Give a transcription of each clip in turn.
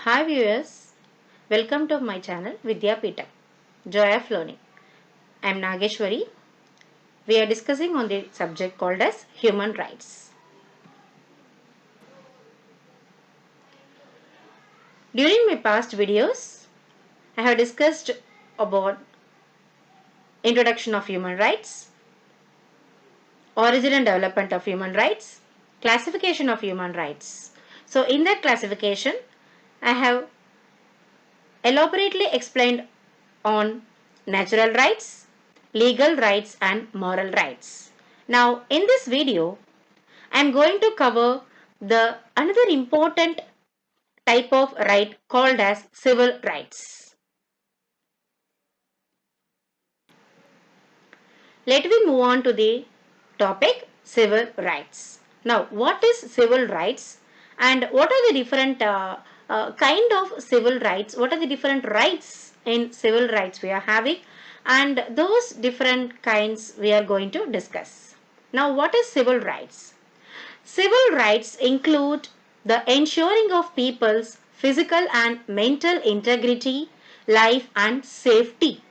Hi viewers, welcome to my channel Vidyapeetham, Joy of Learning. I am Nageshwari. We are discussing on the subject called as human rights. During my past videos, I have discussed about introduction of human rights, origin and development of human rights, classification of human rights. So in that classification, I have elaborately explained on natural rights, legal rights and moral rights. Now in this video, I am going to cover the another important type of right called as civil rights. Let me move on to the topic civil rights. Now what is civil rights and what are the different kind of civil rights? What are the different rights in civil rights we are having, and those different kinds we are going to discuss. Now what is civil rights? Civil rights include the ensuring of people's physical and mental integrity, life and safety,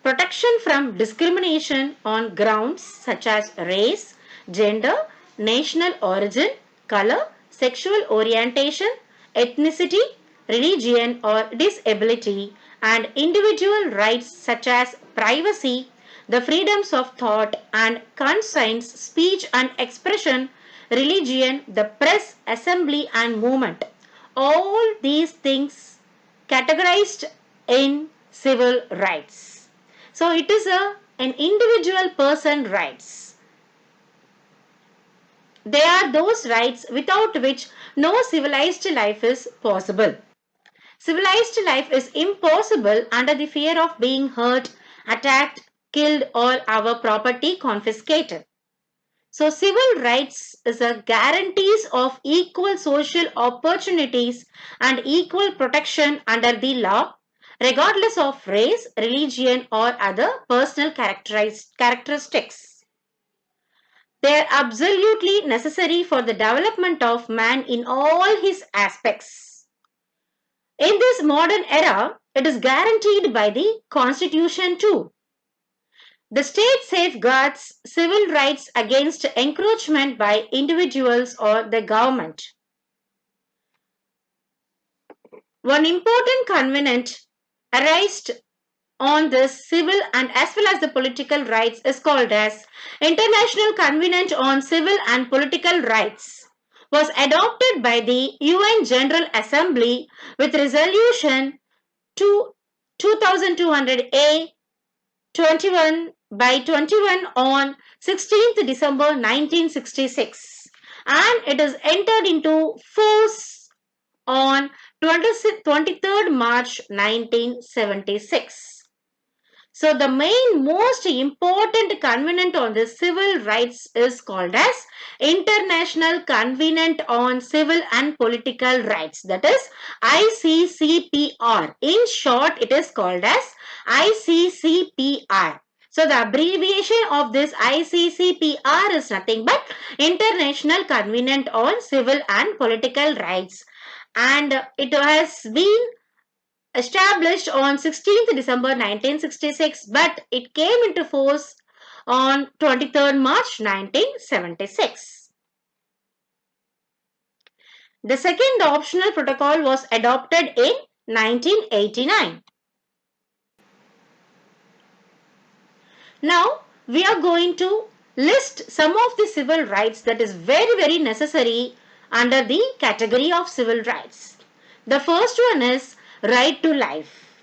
protection from discrimination on grounds such as race, gender, national origin, color, sexual orientation, ethnicity, religion or disability, and individual rights such as privacy, the freedoms of thought and conscience, speech and expression, religion, the press, assembly and movement. All these things categorized in civil rights. So it is an individual person rights. They are those rights without which no civilized life is possible. Civilized life is impossible under the fear of being hurt, attacked, killed or our property confiscated. So civil rights is a guarantees of equal social opportunities and equal protection under the law, regardless of race, religion or other personal characteristics. They are absolutely necessary for the development of man in all his aspects. In this modern era, it is guaranteed by the Constitution too. The state safeguards civil rights against encroachment by individuals or the government. One important covenant arised on this civil and as well as the political rights is called as International Covenant on Civil and Political Rights, was adopted by the UN General Assembly with resolution 2200A 21 by 21 on 16th December 1966, and it is entered into force on 23rd March 1976. So the most important covenant on the civil rights is called as International Covenant on Civil and Political Rights, that is ICCPR. In short, it is called as ICCPR. So the abbreviation of this ICCPR is nothing but International Covenant on Civil and Political Rights, and it has been established on 16th December 1966, but it came into force on 23rd March 1976. The second optional protocol was adopted in 1989. Now we are going to list some of the civil rights that is very necessary under the category of civil rights. The first one is right to life,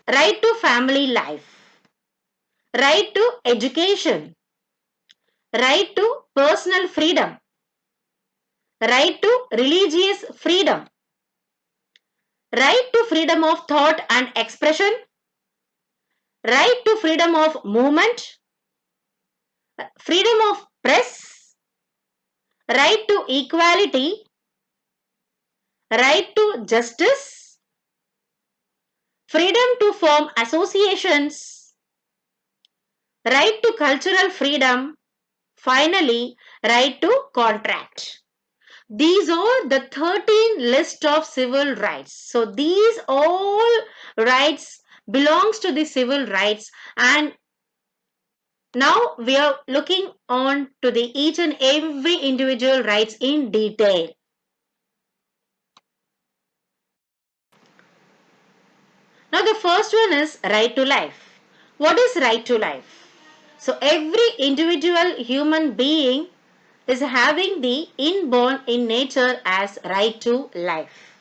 right to family life, right to education, right to personal freedom, right to religious freedom, right to freedom of thought and expression, right to freedom of movement, freedom of press, right to equality, right to justice, freedom to form associations, right to cultural freedom, finally, right to contract. These are the 13 list of civil rights. So these all rights belongs to the civil rights, and now we are looking on to the each and every individual rights in detail. Now the first one is right to life. What is right to life? So every individual human being is having the inborn in nature as right to life.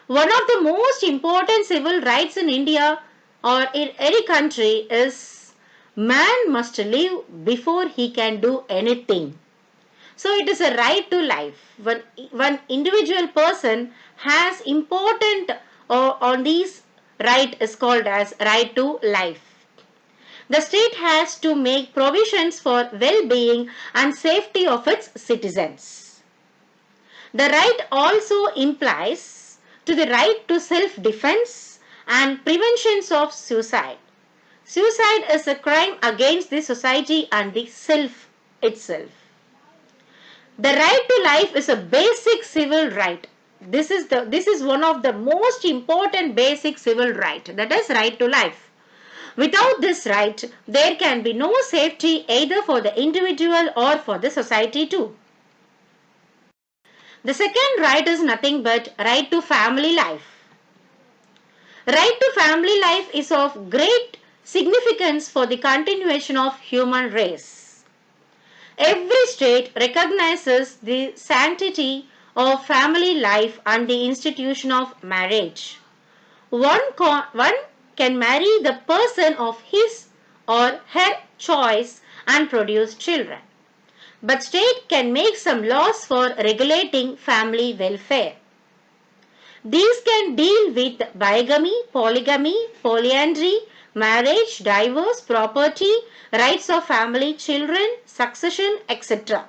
One of the most important civil rights in India or in any country is man must live before he can do anything. So it is a right to life. When one individual person has important on these right is called as right to life. The state has to make provisions for well-being and safety of its citizens. The right also implies to the right to self-defense and preventions of suicide. Suicide is a crime against the society and the self itself. The right to life is a basic civil right. This is one of the most important basic civil right, that is right to life. Without this right, there can be no safety either for the individual or for the society too. The second right is nothing but right to family life. Right to family life is of great significance for the continuation of human race. Every state recognizes the sanctity of family life and the institution of marriage. One can marry the person of his or her choice and produce children. But state can make some laws for regulating family welfare. These can deal with bigamy, polygamy, polyandry, marriage, divorce, property, rights of family, children, succession, etc.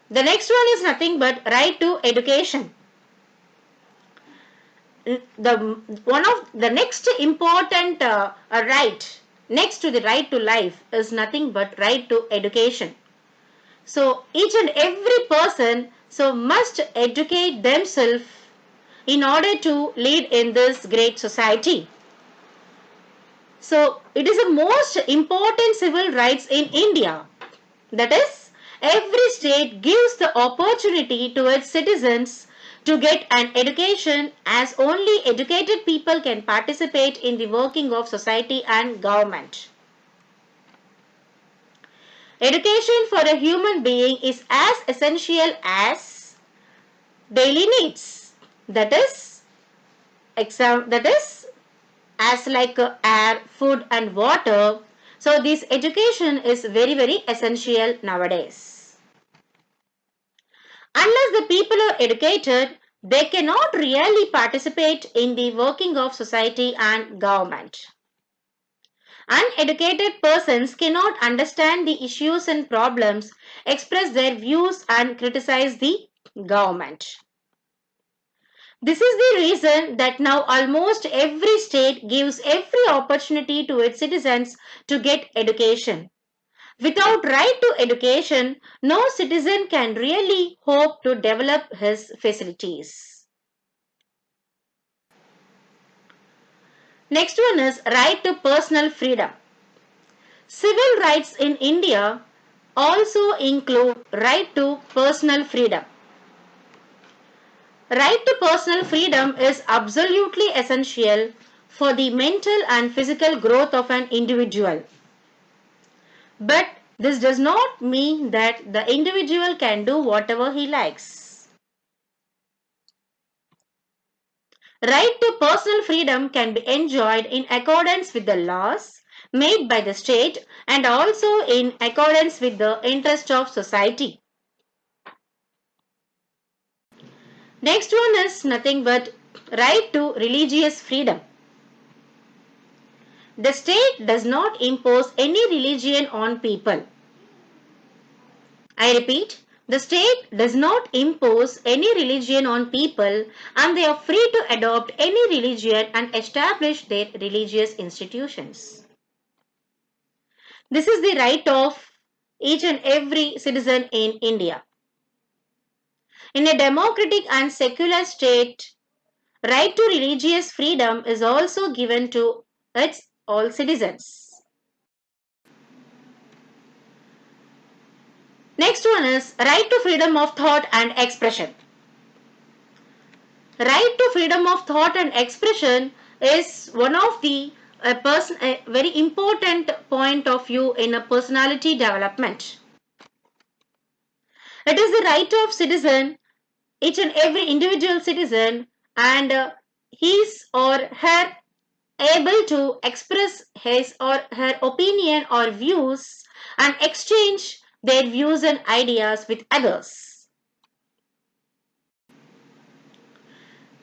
The next one is nothing but right to education. The one of the next important right next to the right to life is nothing but right to education. So each and every person must educate themselves in order to lead in this great society. So it is the most important civil rights in India. That is, every state gives the opportunity to its citizens to get an education, as only educated people can participate in the working of society and government. Education for a human being is as essential as daily needs. That is, as like air, food and water. So this education is very, very essential nowadays. Unless the people are educated, they cannot really participate in the working of society and government. Uneducated persons cannot understand the issues and problems, express their views and criticize the government. This is the reason that now almost every state gives every opportunity to its citizens to get education. Without right to education, no citizen can really hope to develop his facilities. Next one is right to personal freedom. Civil rights in India also include right to personal freedom. Right to personal freedom is absolutely essential for the mental and physical growth of an individual. But this does not mean that the individual can do whatever he likes. Right to personal freedom can be enjoyed in accordance with the laws made by the state and also in accordance with the interest of society. Next one is nothing but right to religious freedom. The state does not impose any religion on people. I repeat, the state does not impose any religion on people, and they are free to adopt any religion and establish their religious institutions. This is the right of each and every citizen in India. In a democratic and secular state, right to religious freedom is also given to its all citizens. Next one is right to freedom of thought and expression. Right to freedom of thought and expression is one of the a very important point of view in a personality development. It is the right of citizen, each and every individual citizen, and his or her able to express his or her opinion or views and exchange their views and ideas with others.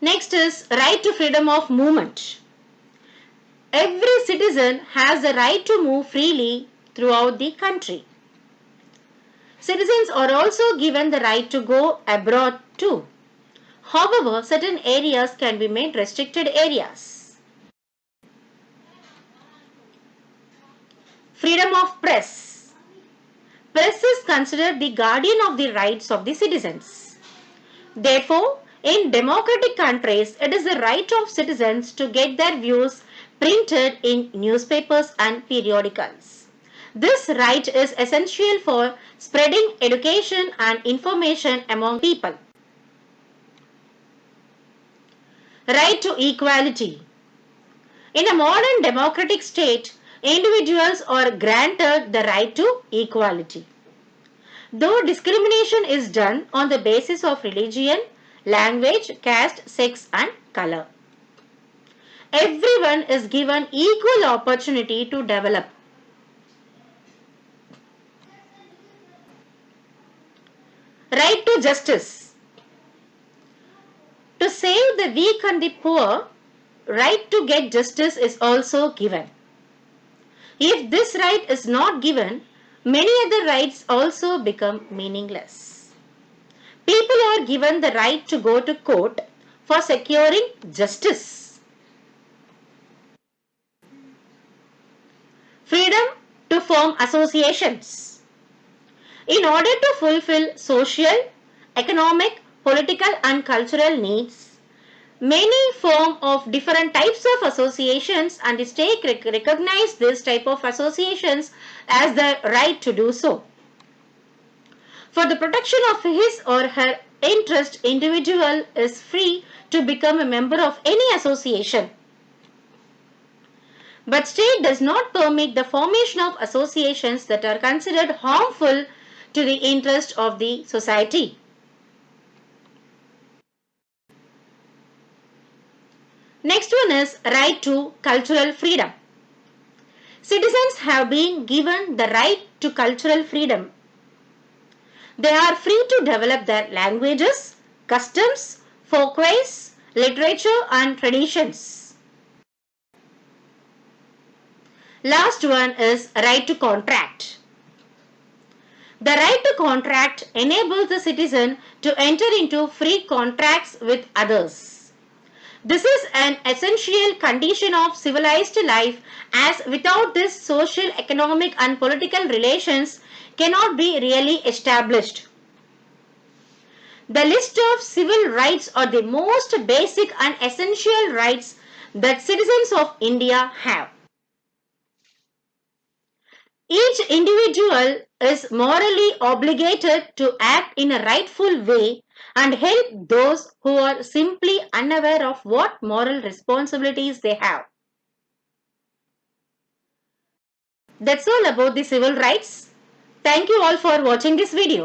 Next is right to freedom of movement. Every citizen has the right to move freely throughout the country. Citizens are also given the right to go abroad too. However, certain areas can be made restricted areas. Freedom of press. Press is considered the guardian of the rights of the citizens. Therefore, in democratic countries, it is the right of citizens to get their views printed in newspapers and periodicals. This right is essential for spreading education and information among people. Right to equality. In a modern democratic state, individuals are granted the right to equality. Though discrimination is done on the basis of religion, language, caste, sex and color, everyone is given equal opportunity to develop. Right to justice. To save the weak and the poor, right to get justice is also given. If this right is not given, many other rights also become meaningless. People are given the right to go to court for securing justice. Freedom to form associations. In order to fulfill social, economic, political and cultural needs, many form of different types of associations and the state recognize this type of associations as the right to do so. For the protection of his or her interest, individual is free to become a member of any association. But state does not permit the formation of associations that are considered harmful to the interest of the society. Next one is right to cultural freedom. Citizens have been given the right to cultural freedom. They are free to develop their languages, customs, folkways, literature and traditions. Last one is right to contract. The right to contract enables the citizen to enter into free contracts with others. This is an essential condition of civilized life, as without this social, economic and political relations cannot be really established. The list of civil rights are the most basic and essential rights that citizens of India have. Each individual is morally obligated to act in a rightful way and help those who are simply unaware of what moral responsibilities they have. That's all about the civil rights. Thank you all for watching this video.